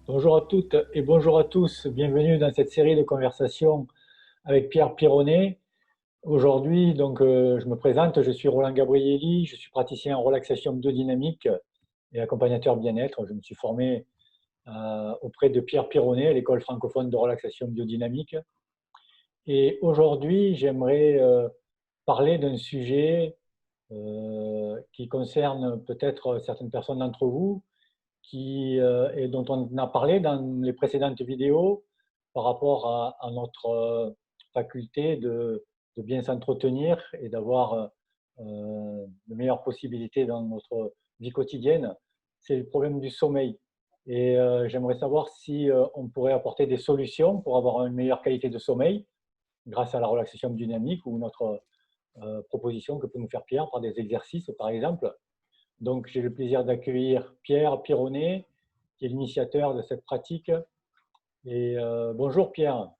Bonjour à toutes et bonjour à tous. Bienvenue dans cette série de conversations avec Pierre Pironnet. Aujourd'hui, je me présente, je suis Roland Gabrielli, je suis praticien en relaxation biodynamique et accompagnateur bien-être. Je me suis formé auprès de Pierre Pironnet à l'école francophone de relaxation biodynamique. Et aujourd'hui, j'aimerais parler d'un sujet qui concerne peut-être certaines personnes d'entre vous, et dont on a parlé dans les précédentes vidéos par rapport à notre faculté de bien s'entretenir et d'avoir de meilleures possibilités dans notre vie quotidienne, c'est le problème du sommeil. Et j'aimerais savoir si on pourrait apporter des solutions pour avoir une meilleure qualité de sommeil grâce à la relaxation dynamique ou notre proposition que peut nous faire Pierre par des exercices, par exemple. Donc, j'ai le plaisir d'accueillir Pierre Pironnet, qui est l'initiateur de cette pratique. Et bonjour Pierre.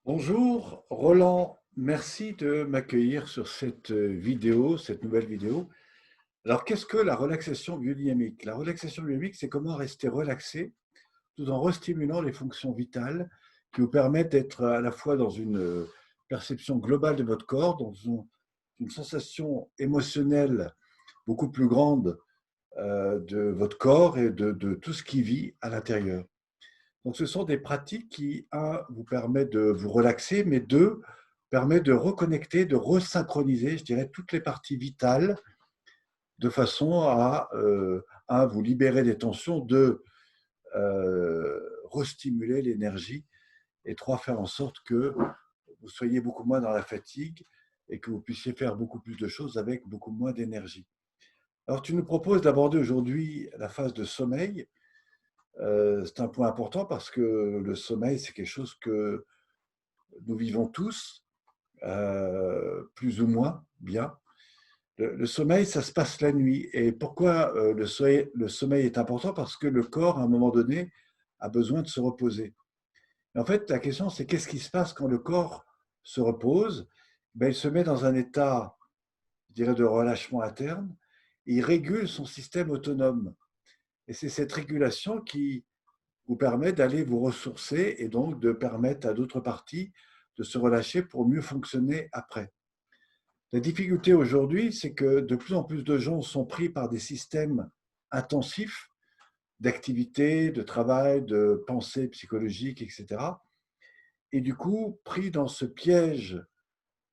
Bonjour Roland, merci de m'accueillir sur cette vidéo, cette nouvelle vidéo. Alors qu'est-ce que la relaxation biodynamique? La relaxation biodynamique, c'est comment rester relaxé tout en restimulant les fonctions vitales qui vous permettent d'être à la fois dans une perception globale de votre corps, dans une sensation émotionnelle beaucoup plus grande de votre corps et de tout ce qui vit à l'intérieur. Donc, ce sont des pratiques qui, un, vous permettent de vous relaxer, mais deux, permettent de reconnecter, de resynchroniser, je dirais, toutes les parties vitales de façon à, un, vous libérer des tensions, deux, restimuler l'énergie, et trois, faire en sorte que vous soyez beaucoup moins dans la fatigue et que vous puissiez faire beaucoup plus de choses avec beaucoup moins d'énergie. Alors, tu nous proposes d'aborder aujourd'hui la phase de sommeil. C'est un point important parce que le sommeil, c'est quelque chose que nous vivons tous, plus ou moins bien. Le sommeil, ça se passe la nuit. Et pourquoi le sommeil est important? Parce que le corps, à un moment donné, a besoin de se reposer. Et en fait, la question, c'est qu'est-ce qui se passe quand le corps se repose? Ben, il se met dans un état, je dirais, de relâchement interne. Et il régule son système autonome. Et c'est cette régulation qui vous permet d'aller vous ressourcer et donc de permettre à d'autres parties de se relâcher pour mieux fonctionner après. La difficulté aujourd'hui, c'est que de plus en plus de gens sont pris par des systèmes intensifs d'activité, de travail, de pensée psychologique, etc. Et du coup, pris dans ce piège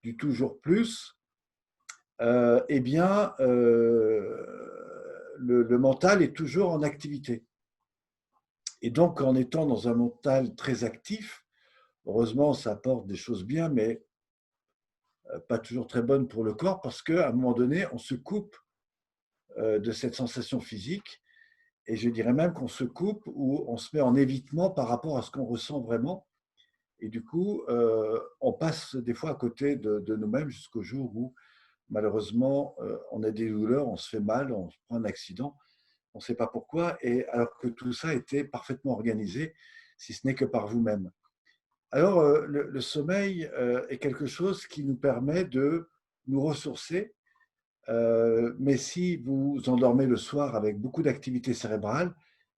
du toujours plus, eh bien, le mental est toujours en activité. Et donc, en étant dans un mental très actif, heureusement, ça apporte des choses bien, mais pas toujours très bonnes pour le corps, parce qu'à un moment donné, on se coupe de cette sensation physique, et je dirais même qu'on se coupe ou on se met en évitement par rapport à ce qu'on ressent vraiment. Et du coup, on passe des fois à côté de nous-mêmes jusqu'au jour où, malheureusement, on a des douleurs, on se fait mal, on se prend un accident, on ne sait pas pourquoi, et alors que tout ça était parfaitement organisé, si ce n'est que par vous-même. Alors, le sommeil est quelque chose qui nous permet de nous ressourcer, mais si vous endormez le soir avec beaucoup d'activité cérébrale,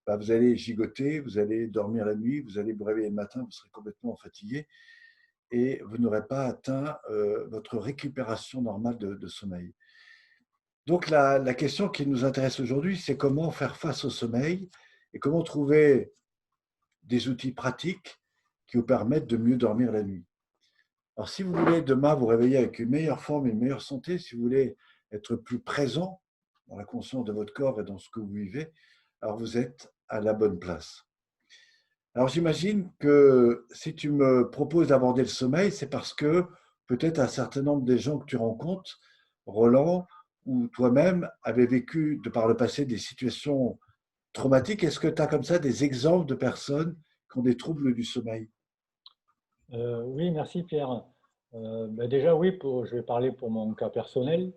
bah, vous allez gigoter, vous allez dormir la nuit, vous allez vous réveiller le matin, vous serez complètement fatigué et vous n'aurez pas atteint votre récupération normale de sommeil. Donc, la question qui nous intéresse aujourd'hui, c'est comment faire face au sommeil et comment trouver des outils pratiques qui vous permettent de mieux dormir la nuit. Alors, si vous voulez demain vous réveiller avec une meilleure forme et une meilleure santé, si vous voulez être plus présent dans la conscience de votre corps et dans ce que vous vivez, alors vous êtes à la bonne place. Alors, j'imagine que si tu me proposes d'aborder le sommeil, c'est parce que peut-être un certain nombre des gens que tu rencontres, Roland ou toi-même, avaient vécu de par le passé des situations traumatiques. Est-ce que tu as comme ça des exemples de personnes qui ont des troubles du sommeil? Oui, merci Pierre. Déjà, oui, je vais parler pour mon cas personnel,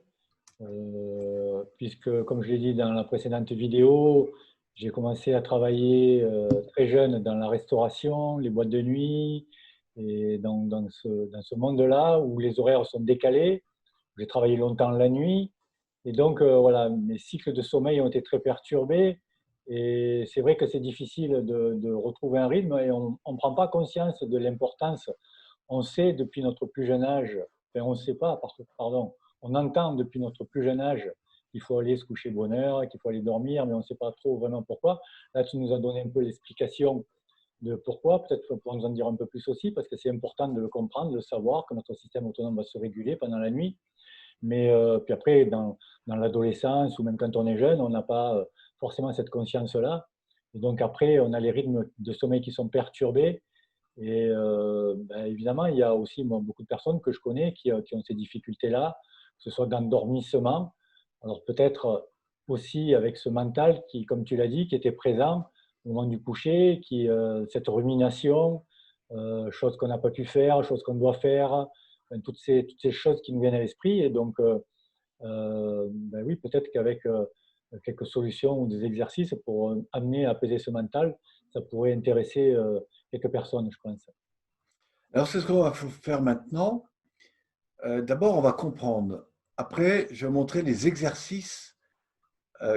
puisque, comme je l'ai dit dans la précédente vidéo, j'ai commencé à travailler très jeune dans la restauration, les boîtes de nuit, et dans ce monde-là où les horaires sont décalés. J'ai travaillé longtemps la nuit, et donc voilà, mes cycles de sommeil ont été très perturbés. Et c'est vrai que c'est difficile de retrouver un rythme et on ne prend pas conscience de l'importance. On sait depuis notre plus jeune âge, enfin on ne sait pas, pardon, on entend depuis notre plus jeune âge qu'il faut aller se coucher de bonne heure, qu'il faut aller dormir, mais on ne sait pas trop vraiment pourquoi. Là, tu nous as donné un peu l'explication de pourquoi, peut-être pour nous en dire un peu plus aussi, parce que c'est important de le comprendre, de le savoir, que notre système autonome va se réguler pendant la nuit. Mais puis après, dans l'adolescence ou même quand on est jeune, on n'a pas forcément cette conscience-là. Et donc après, on a les rythmes de sommeil qui sont perturbés. Et ben, évidemment, il y a aussi moi, beaucoup de personnes que je connais qui ont ces difficultés-là, que ce soit d'endormissement. Alors peut-être aussi avec ce mental qui, comme tu l'as dit, qui était présent au moment du coucher, cette rumination, choses qu'on n'a pas pu faire, choses qu'on doit faire, enfin, toutes ces choses qui nous viennent à l'esprit. Et donc, ben oui, peut-être qu'avec quelques solutions ou des exercices pour amener à apaiser ce mental, ça pourrait intéresser quelques personnes, je pense. Alors, c'est ce qu'on va faire maintenant. D'abord, on va comprendre. Après, je vais montrer les exercices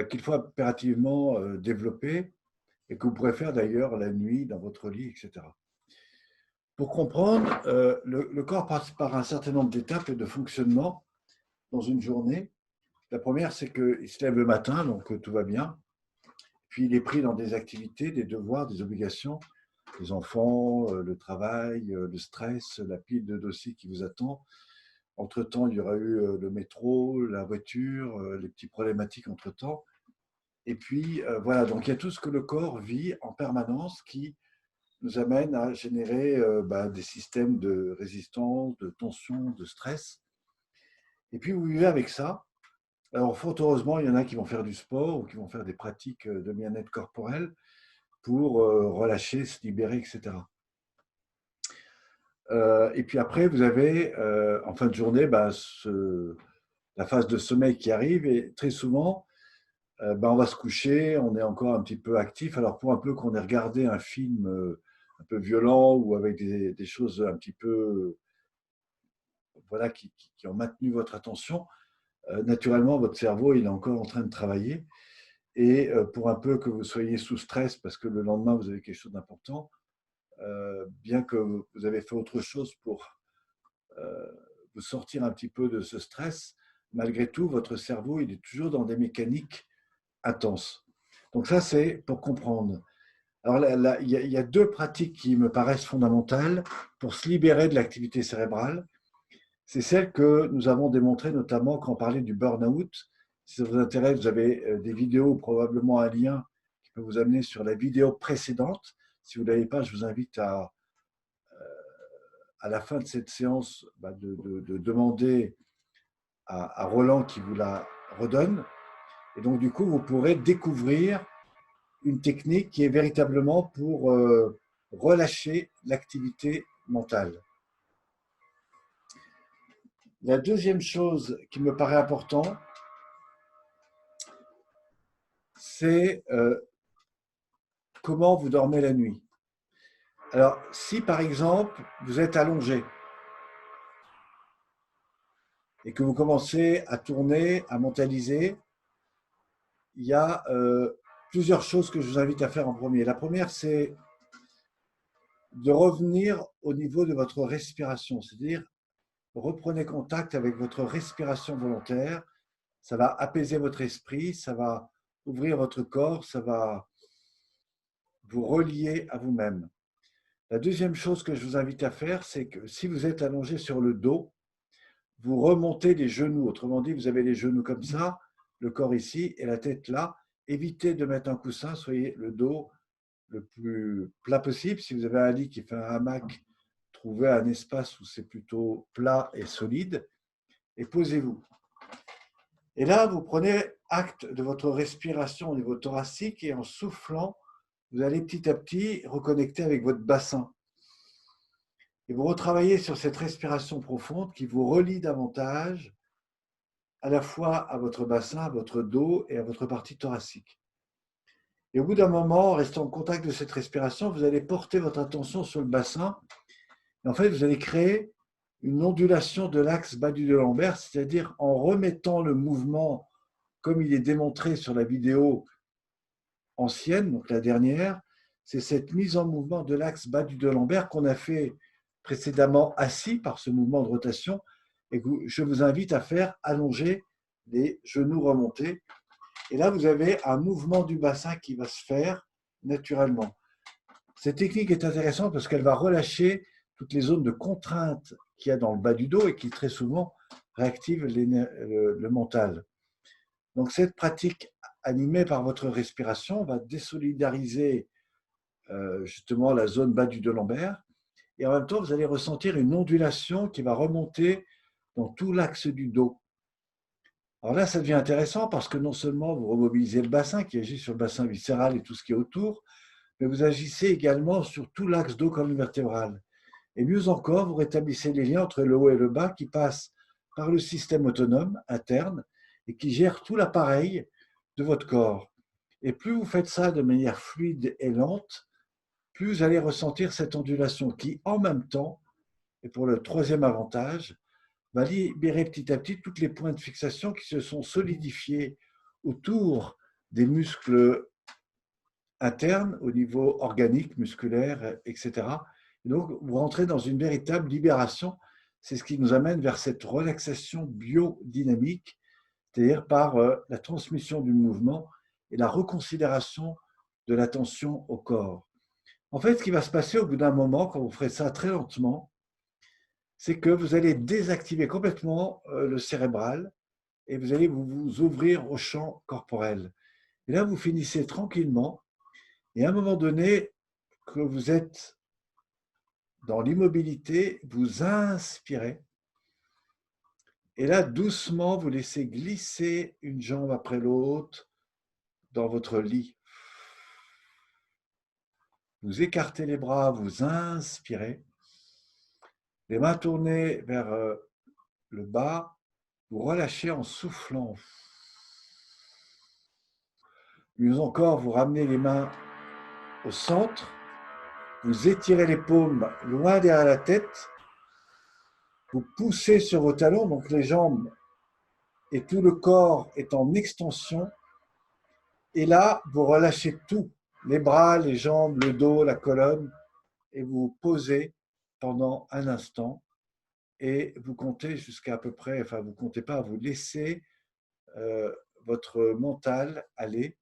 qu'il faut impérativement développer et que vous pourrez faire d'ailleurs la nuit dans votre lit, etc. Pour comprendre, le corps passe par un certain nombre d'étapes et de fonctionnements dans une journée. La première, c'est qu'il se lève le matin, donc tout va bien. Puis il est pris dans des activités, des devoirs, des obligations, les enfants, le travail, le stress, la pile de dossiers qui vous attend. Entre-temps, il y aura eu le métro, la voiture, les petites problématiques entre-temps. Et puis, voilà, donc il y a tout ce que le corps vit en permanence qui nous amène à générer des systèmes de résistance, de tension, de stress. Et puis, vous vivez avec ça. Alors, fort heureusement, il y en a qui vont faire du sport ou qui vont faire des pratiques de bien-être corporel pour relâcher, se libérer, etc. Et puis après, vous avez, en fin de journée, la phase de sommeil qui arrive et très souvent, on va se coucher, on est encore un petit peu actif. Alors pour un peu qu'on ait regardé un film un peu violent ou avec des choses un petit peu voilà, qui ont maintenu votre attention, naturellement, votre cerveau, il est encore en train de travailler. Et pour un peu que vous soyez sous stress parce que le lendemain, vous avez quelque chose d'important, bien que vous avez fait autre chose pour vous sortir un petit peu de ce stress, malgré tout, votre cerveau, il est toujours dans des mécaniques intenses. Donc ça, c'est pour comprendre. Alors là, il y a deux pratiques qui me paraissent fondamentales pour se libérer de l'activité cérébrale. C'est celle que nous avons démontrée notamment quand on parlait du burn-out. Si ça vous intéresse, vous avez des vidéos, probablement un lien qui peut vous amener sur la vidéo précédente. Si vous ne l'avez pas, je vous invite à la fin de cette séance de demander à Roland qui vous la redonne. Et donc, du coup, vous pourrez découvrir une technique qui est véritablement pour relâcher l'activité mentale. La deuxième chose qui me paraît importante, c'est comment vous dormez la nuit. Alors, si par exemple, vous êtes allongé et que vous commencez à tourner, à mentaliser, il y a plusieurs choses que je vous invite à faire en premier. La première, c'est de revenir au niveau de votre respiration, c'est-à-dire reprenez contact avec votre respiration volontaire. Ça va apaiser votre esprit, ça va ouvrir votre corps, ça va vous relier à vous-même. La deuxième chose que je vous invite à faire, c'est que si vous êtes allongé sur le dos, vous remontez les genoux. Autrement dit, vous avez les genoux comme ça, le corps ici et la tête là. Évitez de mettre un coussin, soyez le dos le plus plat possible. Si vous avez un lit qui fait un hamac, trouvez un espace où c'est plutôt plat et solide et posez-vous. Et là, vous prenez acte de votre respiration au niveau thoracique et en soufflant, vous allez petit à petit reconnecter avec votre bassin. Et vous retravaillez sur cette respiration profonde qui vous relie davantage à la fois à votre bassin, à votre dos et à votre partie thoracique. Et au bout d'un moment, en restant en contact de cette respiration, vous allez porter votre attention sur le bassin. Et en fait, vous allez créer une ondulation de l'axe bas du lombaire, c'est-à-dire en remettant le mouvement comme il est démontré sur la vidéo ancienne, donc la dernière, c'est cette mise en mouvement de l'axe bas du dos lombaire qu'on a fait précédemment assis par ce mouvement de rotation et que je vous invite à faire allongé, les genoux remontés. Et là, vous avez un mouvement du bassin qui va se faire naturellement. Cette technique est intéressante parce qu'elle va relâcher toutes les zones de contrainte qu'il y a dans le bas du dos et qui très souvent réactivent le mental. Donc cette pratique animée par votre respiration va désolidariser justement la zone bas du dos lombaire et en même temps vous allez ressentir une ondulation qui va remonter dans tout l'axe du dos. Alors là, ça devient intéressant parce que non seulement vous remobilisez le bassin qui agit sur le bassin viscéral et tout ce qui est autour, mais vous agissez également sur tout l'axe dos colonne vertébrale. Et mieux encore, vous rétablissez les liens entre le haut et le bas qui passent par le système autonome interne et qui gère tout l'appareil de votre corps. Et plus vous faites ça de manière fluide et lente, plus vous allez ressentir cette ondulation qui, en même temps, et pour le troisième avantage, va libérer petit à petit toutes les points de fixation qui se sont solidifiés autour des muscles internes au niveau organique, musculaire, etc. Et donc, vous rentrez dans une véritable libération. C'est ce qui nous amène vers cette relaxation biodynamique, c'est-à-dire par la transmission du mouvement et la reconsidération de l'attention au corps. En fait, ce qui va se passer au bout d'un moment, quand vous ferez ça très lentement, c'est que vous allez désactiver complètement le cérébral et vous allez vous ouvrir au champ corporel. Et là, vous finissez tranquillement. Et à un moment donné, que vous êtes dans l'immobilité, vous inspirez. Et là, doucement, vous laissez glisser une jambe après l'autre dans votre lit. Vous écartez les bras, vous inspirez. Les mains tournées vers le bas, vous relâchez en soufflant. Mieux encore, vous ramenez les mains au centre, vous étirez les paumes loin derrière la tête, vous poussez sur vos talons, donc les jambes et tout le corps est en extension. Et là, vous relâchez tout, les bras, les jambes, le dos, la colonne, et vous vous posez pendant un instant et vous comptez jusqu'à peu près, enfin vous comptez pas, vous laissez votre mental aller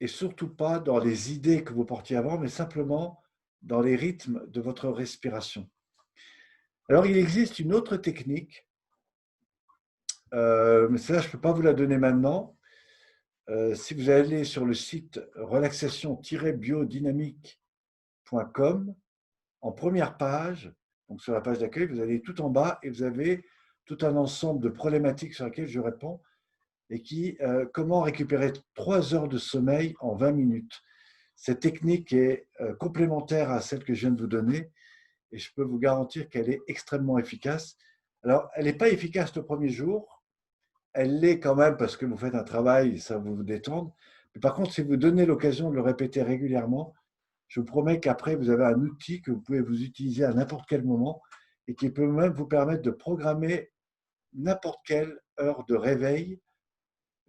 et surtout pas dans les idées que vous portiez avant, mais simplement dans les rythmes de votre respiration. Alors, il existe une autre technique, mais ça, je ne peux pas vous la donner maintenant. Si vous allez sur le site relaxation-biodynamique.com, en première page, donc sur la page d'accueil, vous allez tout en bas et vous avez tout un ensemble de problématiques sur lesquelles je réponds et qui, comment récupérer 3 heures de sommeil en 20 minutes. Cette technique est complémentaire à celle que je viens de vous donner et je peux vous garantir qu'elle est extrêmement efficace. Alors, elle n'est pas efficace le premier jour, elle l'est quand même parce que vous faites un travail, ça va vous détendre. Mais par contre, si vous donnez l'occasion de le répéter régulièrement, je vous promets qu'après, vous avez un outil que vous pouvez vous utiliser à n'importe quel moment et qui peut même vous permettre de programmer n'importe quelle heure de réveil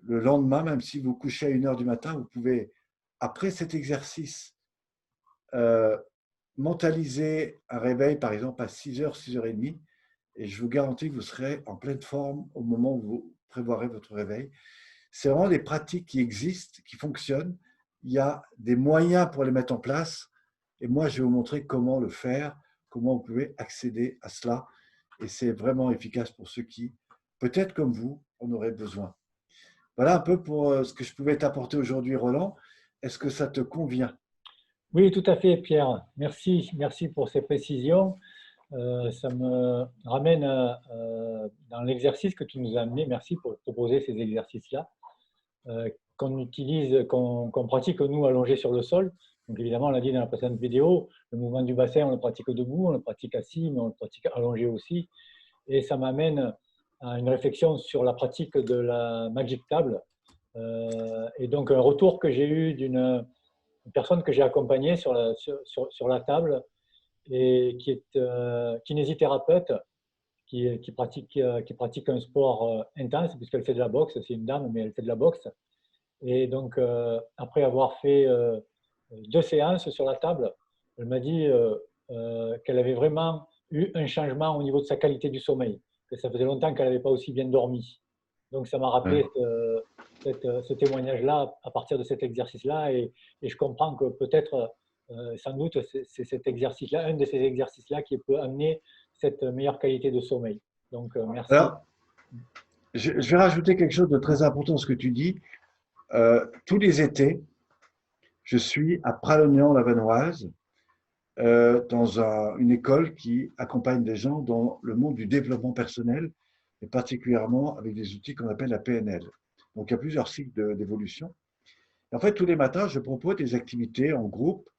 le lendemain, même si vous couchez à 1 heure du matin, vous pouvez, après cet exercice, mentaliser un réveil, par exemple, à 6h, 6h30, et je vous garantis que vous serez en pleine forme au moment où vous prévoirez votre réveil. C'est vraiment des pratiques qui existent, qui fonctionnent. Il y a des moyens pour les mettre en place, et moi, je vais vous montrer comment le faire, comment vous pouvez accéder à cela, et c'est vraiment efficace pour ceux qui, peut-être comme vous, en auraient besoin. Voilà un peu pour ce que je pouvais t'apporter aujourd'hui, Roland. Est-ce que ça te convient? Oui, tout à fait, Pierre. Merci, merci pour ces précisions. Ça me ramène dans l'exercice que tu nous as amené. Merci pour proposer ces exercices-là qu'on utilise, qu'on pratique nous allongés sur le sol. Donc évidemment, on l'a dit dans la précédente vidéo, le mouvement du bassin, on le pratique debout, on le pratique assis, mais on le pratique allongé aussi. Et ça m'amène à une réflexion sur la pratique de la Magic Table. Et donc un retour que j'ai eu d'une personne que j'ai accompagnée sur la table et qui est kinésithérapeute, qui pratique un sport intense puisqu'elle fait de la boxe. C'est une dame, mais elle fait de la boxe. Et donc, après avoir fait 2 séances sur la table, elle m'a dit qu'elle avait vraiment eu un changement au niveau de sa qualité du sommeil, que ça faisait longtemps qu'elle n'avait pas aussi bien dormi. Donc, ça m'a Ouais. rappelé ce témoignage-là à partir de cet exercice-là, et je comprends que peut-être, sans doute, c'est cet exercice-là, un de ces exercices-là qui peut amener cette meilleure qualité de sommeil. Donc, merci. Alors, je vais rajouter quelque chose de très important à ce que tu dis. Tous les étés, je suis à Pralognan-la-Vanoise, dans une école qui accompagne des gens dans le monde du développement personnel, et particulièrement avec des outils qu'on appelle la PNL. Donc, il y a plusieurs cycles d'évolution. En fait, tous les matins, je propose des activités en groupe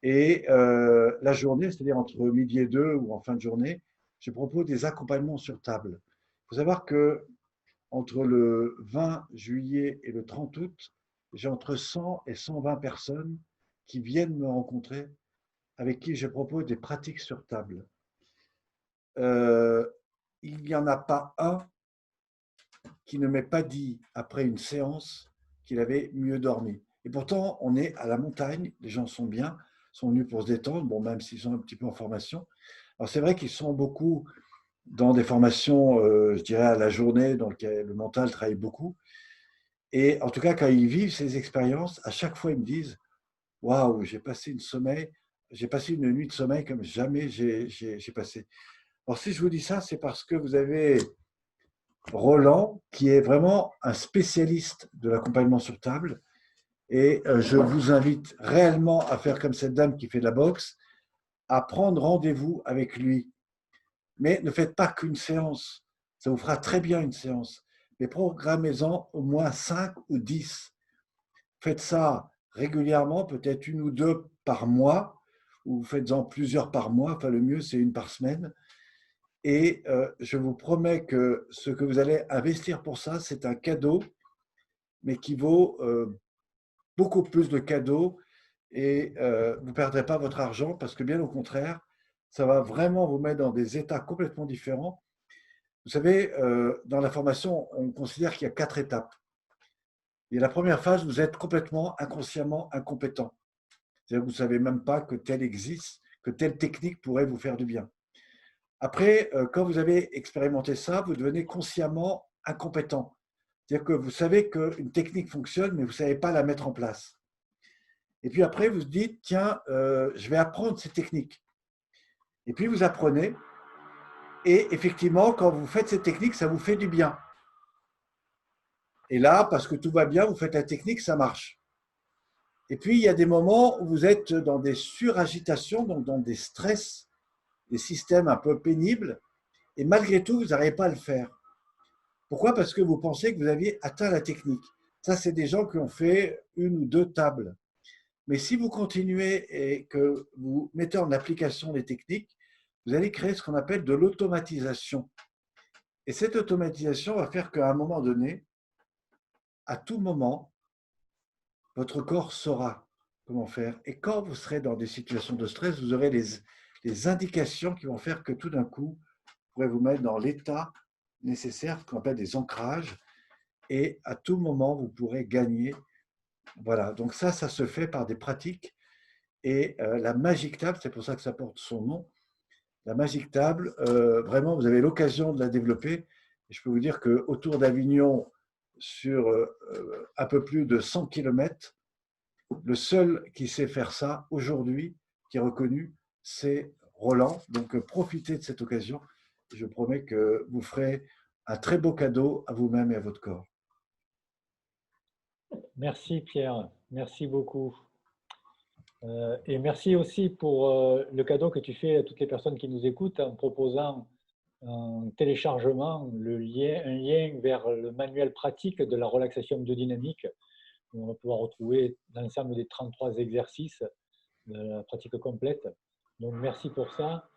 et la journée, c'est-à-dire entre midi et 2 ou en fin de journée, je propose des accompagnements sur table. Il faut savoir que entre le 20 juillet et le 30 août, j'ai entre 100 et 120 personnes qui viennent me rencontrer, avec qui je propose des pratiques sur table. Il n'y en a pas un qui ne m'ait pas dit, après une séance, qu'il avait mieux dormi. Et pourtant, on est à la montagne, les gens sont bien, sont venus pour se détendre, bon, même s'ils sont un petit peu en formation. Alors, c'est vrai qu'ils sont beaucoup dans des formations, je dirais, à la journée, dans lesquelles le mental travaille beaucoup. Et en tout cas, quand ils vivent ces expériences, à chaque fois, ils me disent waouh, j'ai passé une nuit de sommeil comme jamais j'ai passé. Alors, si je vous dis ça, c'est parce que vous avez Roland, qui est vraiment un spécialiste de l'accompagnement sur table. Et je vous invite réellement à faire comme cette dame qui fait de la boxe, à prendre rendez-vous avec lui. Mais ne faites pas qu'une séance. Ça vous fera très bien une séance. Mais programmez-en au moins 5 ou 10. Faites ça régulièrement, peut-être une ou deux par mois, ou faites-en plusieurs par mois. Enfin, le mieux, c'est une par semaine. Et je vous promets que ce que vous allez investir pour ça, c'est un cadeau, mais qui vaut beaucoup plus de cadeaux. Et vous ne perdrez pas votre argent parce que bien au contraire, ça va vraiment vous mettre dans des états complètement différents. Vous savez, dans la formation, on considère qu'il y a 4 étapes. Et la première phase, vous êtes complètement inconsciemment incompétent. C'est-à-dire que vous ne savez même pas que telle existe, que telle technique pourrait vous faire du bien. Après, quand vous avez expérimenté ça, vous devenez consciemment incompétent. C'est-à-dire que vous savez qu'une technique fonctionne, mais vous ne savez pas la mettre en place. Et puis après, vous vous dites, tiens, je vais apprendre ces techniques. Et puis vous apprenez, et effectivement, quand vous faites ces techniques, ça vous fait du bien. Et là, parce que tout va bien, vous faites la technique, ça marche. Et puis, il y a des moments où vous êtes dans des suragitations, donc dans des stress, des systèmes un peu pénibles, et malgré tout, vous n'arrivez pas à le faire. Pourquoi? Parce que vous pensez que vous aviez atteint la technique. Ça, c'est des gens qui ont fait une ou deux tables. Mais si vous continuez et que vous mettez en application les techniques, vous allez créer ce qu'on appelle de l'automatisation. Et cette automatisation va faire qu'à un moment donné, à tout moment, votre corps saura comment faire. Et quand vous serez dans des situations de stress, vous aurez les indications qui vont faire que tout d'un coup, vous pourrez vous mettre dans l'état nécessaire, ce qu'on appelle des ancrages, et à tout moment, vous pourrez gagner. Voilà, donc ça se fait par des pratiques. Et la Magic Table, c'est pour ça que ça porte son nom. La Magic Table, vraiment, vous avez l'occasion de la développer. Et je peux vous dire qu'autour d'Avignon, sur un peu plus de 100 km, le seul qui sait faire ça aujourd'hui, qui est reconnu, c'est Roland. Donc profitez de cette occasion. Je promets que vous ferez un très beau cadeau à vous-même et à votre corps. Merci Pierre, merci beaucoup. Et merci aussi pour le cadeau que tu fais à toutes les personnes qui nous écoutent en proposant un téléchargement, un lien vers le manuel pratique de la relaxation biodynamique, où on va pouvoir retrouver l'ensemble des 33 exercices de la pratique complète. Donc merci pour ça.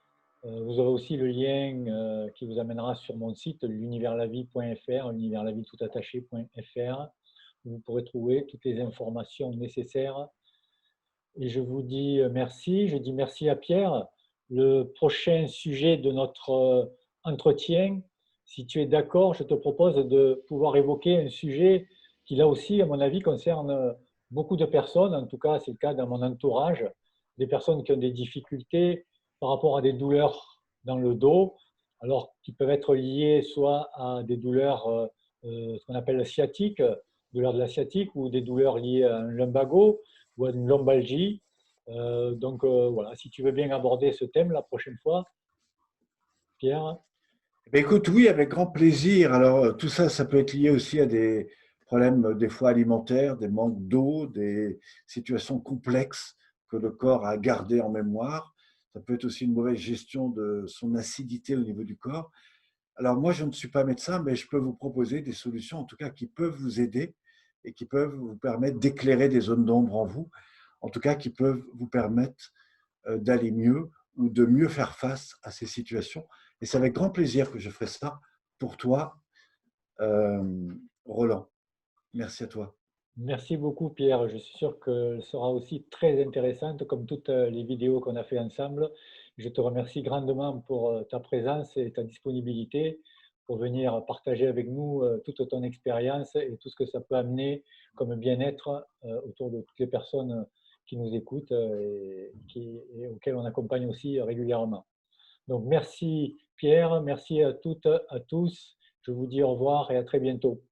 Vous aurez aussi le lien qui vous amènera sur mon site l'universlavie.fr, l'universlavie.fr, où vous pourrez trouver toutes les informations nécessaires. Et je vous dis merci. Je dis merci à Pierre. Le prochain sujet de notre entretien, si tu es d'accord, je te propose de pouvoir évoquer un sujet qui là aussi, à mon avis, concerne beaucoup de personnes, en tout cas c'est le cas dans mon entourage, des personnes qui ont des difficultés par rapport à des douleurs dans le dos, alors qui peuvent être liées soit à des douleurs, ce qu'on appelle sciatiques, douleurs de la sciatique, ou des douleurs liées à un lumbago ou à une lombalgie. Voilà, si tu veux bien aborder ce thème la prochaine fois, Pierre. Eh écoute, oui, avec grand plaisir. Alors, tout ça, ça peut être lié aussi à des problèmes, des fois alimentaires, des manques d'eau, des situations complexes que le corps a gardées en mémoire. Ça peut être aussi une mauvaise gestion de son acidité au niveau du corps. Alors, moi, je ne suis pas médecin, mais je peux vous proposer des solutions, en tout cas, qui peuvent vous aider et qui peuvent vous permettre d'éclairer des zones d'ombre en vous, en tout cas, qui peuvent vous permettre d'aller mieux ou de mieux faire face à ces situations. Et c'est avec grand plaisir que je ferai ça pour toi, euh, Roland. Merci à toi. Merci beaucoup, Pierre. Je suis sûr qu'elle sera aussi très intéressante, comme toutes les vidéos qu'on a fait ensemble. Je te remercie grandement pour ta présence et ta disponibilité pour venir partager avec nous toute ton expérience et tout ce que ça peut amener comme bien-être autour de toutes les personnes qui nous écoutent et auxquelles on accompagne aussi régulièrement. Donc, merci Pierre, merci à toutes, à tous. Je vous dis au revoir et à très bientôt.